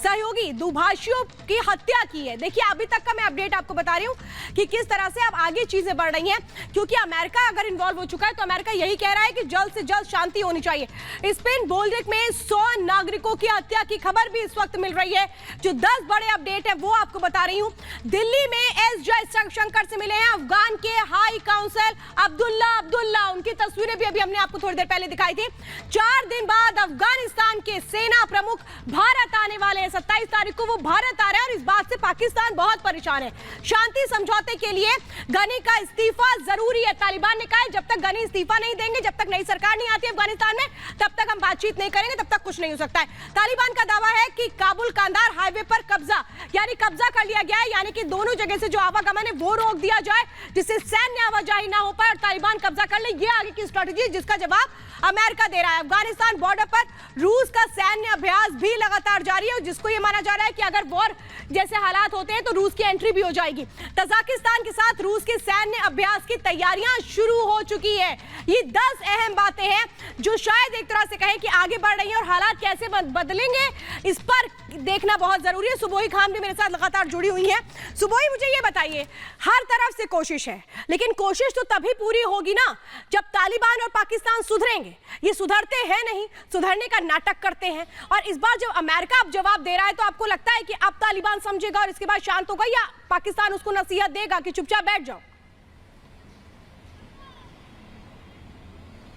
सहयोगी दुभाषियों की हत्या की है। देखिए अभी तक का मैं अपडेट आपको बता रही हूं कि किस तरह से अब आगे चीजें बढ़ रही हैं, क्योंकि अमेरिका अगर इन्वॉल्व हो चुका है तो अमेरिका यही कह रहा है कि जल्द से जल्द शांति होनी चाहिए। स्पेन बोल्ड्रिक में 100 नागरिकों की हत्या की खबर भी इस वक्त मिल रही है। जो 10 बड़े अपडेट है वो आपको बता रही हूं। दिल्ली में एस जयशंकर से मिले हैं अफगान के हाई काउंसिल अब्दुल्ला, उनकी तस्वीरें भी अभी हमने आपको थोड़ी देर पहले दिखाई थी। 4 दिन बाद अफगानिस्तान के सेना प्रमुख भारत आने वाले, 27 तारीख को वो भारत आ रहे हैं और इस बात से पाकिस्तान बहुत परेशान है। शांति समझौते के लिए गनी का इस्तीफा जरूरी है। तालिबान ने कहा है जब तक गनी इस्तीफा नहीं देंगे, जब तक नई सरकार नहीं आती अफगानिस्तान में, तब तक हम बातचीत नहीं करेंगे, तब तक कुछ नहीं हो सकता है। तालिबान का दावा है कि काबुल कांदार हाईवे पर कब्जा कर लिया गया है, यानी कि दोनों जगह से जो आवागमन है वो रोक दिया जाए, जिससे सैन्य आवाजाही ना हो पाए और तालिबान कब्जा कर ले। ये आगे की स्ट्रेटजी, जिसका जवाब अमेरिका दे रहा है। अफगानिस्तान बॉर्डर पर रूस का सैन्य अभ्यास भी लगातार जारी है, जिसको यह माना जा रहा है कि अगर वॉर जैसे हालात होते हैं तो रूस की एंट्री भी हो जाएगी। तजाकिस्तान के साथ रूस के सैन्य अभ्यास की तैयारियां शुरू हो चुकी है। ये 10 अहम बातें हैं जो शायद एक तरह से कहें कि आगे बढ़ रही हैं और हालात कैसे बदलेंगे इस पर देखना बहुत जरूरी है। सुबोही खान भी मेरे साथ लगातार जुड़ी हुई है। सुबोही, मुझे ये बताइए, हर तरफ से कोशिश है, लेकिन कोशिश तो तभी पूरी होगी ना जब तालिबान और पाकिस्तान सुधरेंगे। ये सुधरते हैं नहीं, सुधरने का नाटक करते हैं। और इस बार जब अमेरिका अब जवाब दे रहा है तो आपको लगता है कि अब तालिबान समझेगा और इसके बाद शांत होगा, या पाकिस्तान उसको नसीहत देगा कि चुपचाप बैठ जाओ?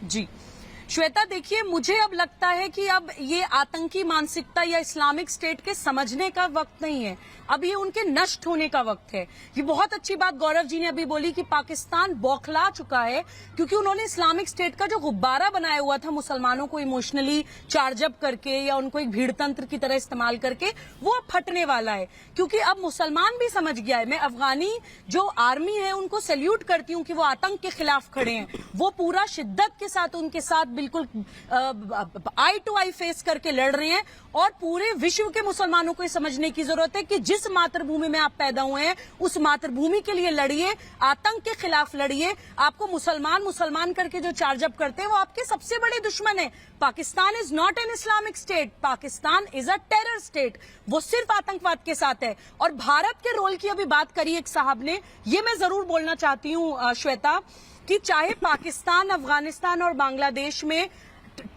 जी श्वेता, देखिए, मुझे अब लगता है कि अब ये आतंकी मानसिकता या इस्लामिक स्टेट के समझने का वक्त नहीं है, अब ये उनके नष्ट होने का वक्त है। ये बहुत अच्छी बात गौरव जी ने अभी बोली कि पाकिस्तान बौखला चुका है, क्योंकि उन्होंने इस्लामिक स्टेट का जो गुब्बारा बनाया हुआ था मुसलमानों को इमोशनली चार्जअप करके या उनको एक भीड़ तंत्र की तरह इस्तेमाल करके, वो अब फटने वाला है। क्योंकि अब मुसलमान भी समझ गया है। मैं अफगानी जो आर्मी है उनको सैल्यूट करती हूँ कि वो आतंक के खिलाफ खड़े हैं, वो पूरा शिद्दत के साथ उनके साथ बिल्कुल आई टू आई फेस करके लड़ रहे हैं। और पूरे विश्व के मुसलमानों को ये समझने की जरूरत है कि जिस मातृभूमि में आप पैदा हुए हैं उस मातृभूमि के लिए लड़िए, आतंक के खिलाफ लड़िए। आपको मुसलमान करके जो चार्जअप करते हैं वो आपके सबसे बड़े दुश्मन है। Pakistan is not an Islamic state, Pakistan is a terror state, वो सिर्फ आतंकवाद के साथ है। और भारत के रोल की अभी बात करी एक साहब ने, ये मैं जरूर बोलना चाहती हूँ श्वेता, कि चाहे पाकिस्तान, अफगानिस्तान और बांग्लादेश में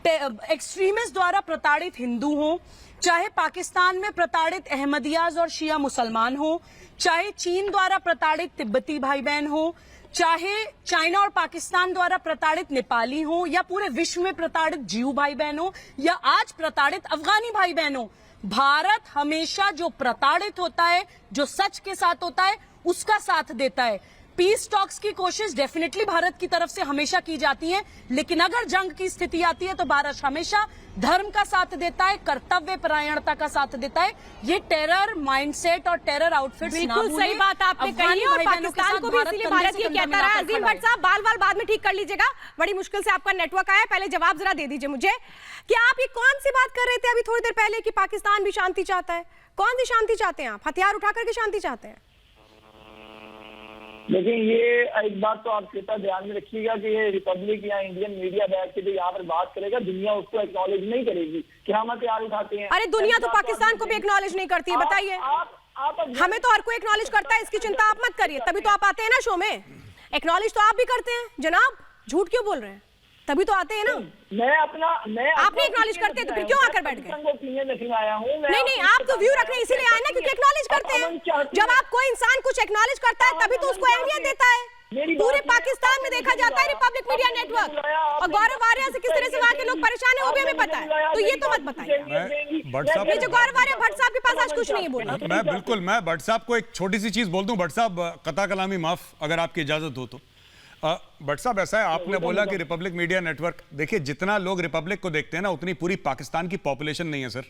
एक्सट्रीमिस्ट द्वारा प्रताड़ित हिंदू हो, चाहे पाकिस्तान में प्रताड़ित अहमदियाज और शिया मुसलमान हो, चाहे चीन द्वारा प्रताड़ित तिब्बती भाई बहन हो, चाहे चाइना और पाकिस्तान द्वारा प्रताड़ित नेपाली हो, या पूरे विश्व में प्रताड़ित जीव भाई बहन हो, या आज प्रताड़ित अफगानी भाई बहन हो, भारत हमेशा जो प्रताड़ित होता है, जो सच के साथ होता है, उसका साथ देता है। पीस टॉक्स की कोशिश डेफिनेटली भारत की तरफ से हमेशा की जाती है, लेकिन अगर जंग की स्थिति आती है तो भारत हमेशा धर्म का साथ देता है, कर्तव्य परायणता का साथ देता है। ये टेरर माइंडसेट और टेरर आउटफिट्स बिल्कुल सही बात आपने कही, और पाकिस्तान को भी इसलिए भारत ये कहता रहा है। अजीम भट्ट साहब, बाल बाद में ठीक कर लीजिएगा, बड़ी मुश्किल से आपका नेटवर्क आया। पहले जवाब जरा दे दीजिए मुझे कि आप ये कौन सी बात कर रहे थे अभी थोड़ी देर पहले कि पाकिस्तान भी शांति चाहता है? कौन सी शांति चाहते हैं आप? हथियार उठा करके शांति चाहते हैं? लेकिन ये एक बात तो आप श्वेता ध्यान में रखिएगा कि ये रिपब्लिक या इंडियन मीडिया बैठ के जो यहाँ पर बात करेगा, दुनिया उसको एक्नॉलेज नहीं करेगी कि हम हथियार उठाते हैं। अरे दुनिया तो पाकिस्तान को भी एक्नॉलेज नहीं करती है, बताइए। हमें तो हर कोई एक्नॉलेज करता है, इसकी चिंता आप मत करिए, तभी तो आप आते हैं ना शो में। एक्नॉलेज तो आप भी करते हैं जनाब, झूठ क्यों बोल रहे हैं? तभी तो आते हैं ना। आपने एक्नॉलेज करते हैं तो फिर क्यों आकर बैठ गए? नहीं, आप तो व्यू रखने इसीलिए आए ना क्योंकि एक्नॉलेज करते हैं। जब आप कोई इंसान कुछ एक्नॉलेज करता है तभी तो उसको अहमियत देता है। पूरे पाकिस्तान में देखा जाता है रिपब्लिक मीडिया नेटवर्क, और गौरव आर्या से किस तरह से वहाँ के लोग परेशान है वो भी हमें पता है, तो ये तो मत बताइए। ये जो गौरव आर्या भट्ट साहब के पास आज कुछ नहीं है बोलना। मैं भट्ट साहब को एक छोटी सी चीज बोल दूं। भट्ट साहब, कता कलामी माफ अगर आपकी इजाजत हो तो। भट्ट साहब, ऐसा है, आपने बोला कि रिपब्लिक मीडिया नेटवर्क, देखिए जितना लोग रिपब्लिक को देखते हैं ना उतनी पूरी पाकिस्तान की पॉपुलेशन नहीं है सर।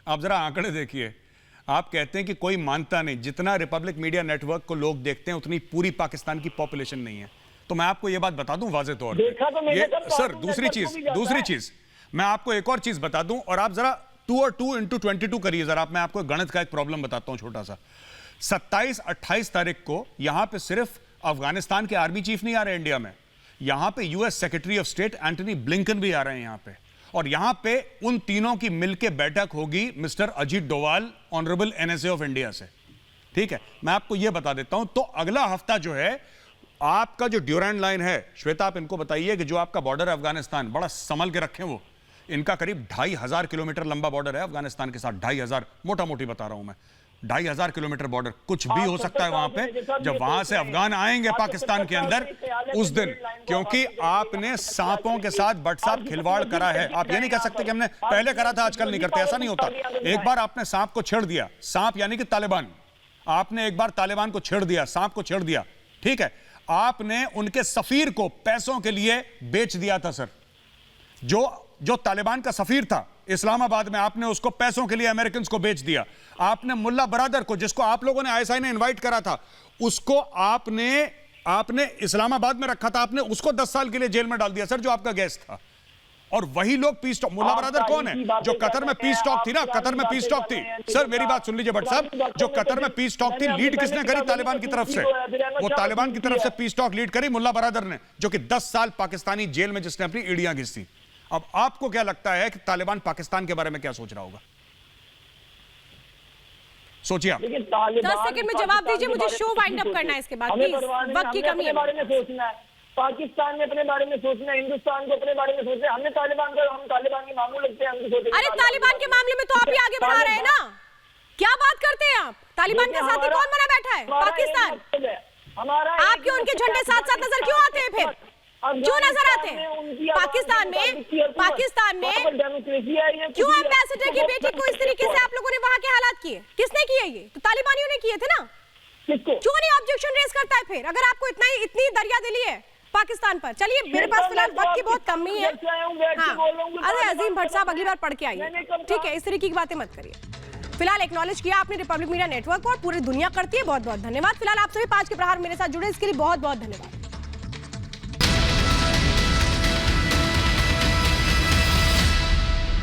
आप जरा आंकड़े देखिए, आप कहते हैं कि कोई मानता नहीं, जितना रिपब्लिक मीडिया नेटवर्क को लोग देखते हैं उतनी पूरी पाकिस्तान की पॉपुलेशन नहीं है। तो मैं आपको यह बात बता दूं वाज़ेह तौर पे। सर दूसरी चीज मैं आपको एक और चीज बता दूं, और आप जरा 2 और 2 into 22 करिए जरा। मैं आपको गणित का एक प्रॉब्लम बताता हूं छोटा सा। 27-28 तारीख को यहां पे सिर्फ अफगानिस्तान के आर्मी चीफ नहीं आ रहे इंडिया में, यहां पे US secretary of state Antony Blinken भी आ रहे हैं यहां पे, और यहां पे उन तीनों की मिलकर बैठक होगी mister Ajit Doval, honourable NSA of India से। ठीक है, मैं आपको यह बता देता हूं। तो अगला हफ्ता जो है आपका जो ड्यूरेंड लाइन है, श्वेता आप इनको बताइए कि जो आपका बॉर्डर है अफगानिस्तान, बड़ा संभल के रखें। वो इनका करीब 2500 किलोमीटर लंबा बॉर्डर है अफगानिस्तान के साथ, 2500, मोटा मोटी बता रहा हूं मैं, 2500 किलोमीटर बॉर्डर, कुछ भी हो सकता है वहां पे जब वहां से अफगान आएंगे पाकिस्तान के अंदर उस दिन, क्योंकि आपने सांपों के साथ बटसाप खिलवाड़ करा है। आप ये नहीं कह सकते कि हमने पहले करा था आजकल नहीं करते, ऐसा नहीं होता। एक बार आपने सांप को छेड़ दिया, सांप यानी कि तालिबान, आपने एक बार तालिबान को छेड़ दिया, सांप को छेड़ दिया, ठीक है। आपने उनके सफीर को पैसों के लिए बेच दिया था सर, जो तालिबान का सफीर था इस्लामाबाद में, आपने उसको पैसों के लिए अमेरिकन को बेच दिया। आपने मुल्ला बरादर को, जिसको आप लोगों ने आईएसआई ने इनवाइट करा था, उसको आपने इस्लामाबाद में रखा था, आपने उसको 10 साल के लिए जेल में डाल दिया सर, जो आपका गेस्ट था। और वही लोग पीस टॉक, मुल्ला बरादर कौन है? जो कतर में पीस टॉक थी ना, कतर में पीस टॉक थी सर, मेरी बात सुन लीजिए भट्ट साहब, जो कतर में पीस टॉक थी लीड किसने करी? तालिबान की तरफ से। वो तालिबान की तरफ से पीस टॉक लीड करी मुल्ला बरादर ने, जो कि 10 साल पाकिस्तानी जेल में जिसने अपनी ईड़ियां घिसी। अब आपको क्या लगता है कि तालिबान पाकिस्तान के बारे में क्या सोच रहा होगा? सोचिए आप। 10 सेकंड में जवाब दीजिए, मुझे शो वाइंड अप करना है इसके बाद, प्लीज, वक्त की कमी है। बारे में सोचना है, पाकिस्तान ने अपने बारे में सोचना है, हिंदुस्तान को अपने बारे में सोचना है। हमने तालिबान का, हम तालिबान के मामूल लगते हैं, हम सोचते हैं। अरे तालिबान के मामले में तो आप ही आगे बढ़ा रहे हैं ना, क्या बात करते हैं आप? तालिबान के साथ ही कौन बना बैठा है? पाकिस्तान। आपके उनके झंडे साथ साथ नजर क्यों आते हैं फिर? क्यों नजर आते हैं? पाकिस्तान में क्यों एम्बेसडर की बेटी को इस तरीके से आप लोगों ने वहां के हालात किए? किसने किए? ये तो तालिबानियों ने किए थे ना। क्यों नहीं ऑब्जेक्शन रेज करता है फिर, अगर आपको इतनी दरिया दिली है पाकिस्तान पर? चलिए, मेरे पास फिलहाल वक्त की बहुत कमी है। अरे अजीम भट्ट साहब, अगली बार पढ़ के आइए, ठीक है? इस तरीके की बातें मत करिए। फिलहाल एक्नॉलेज किया आपने रिपब्लिक मीडिया नेटवर्क को, और पूरी दुनिया करती है। बहुत बहुत धन्यवाद। फिलहाल आप सभी 5 के प्रहार मेरे साथ जुड़े, इसके लिए बहुत बहुत धन्यवाद।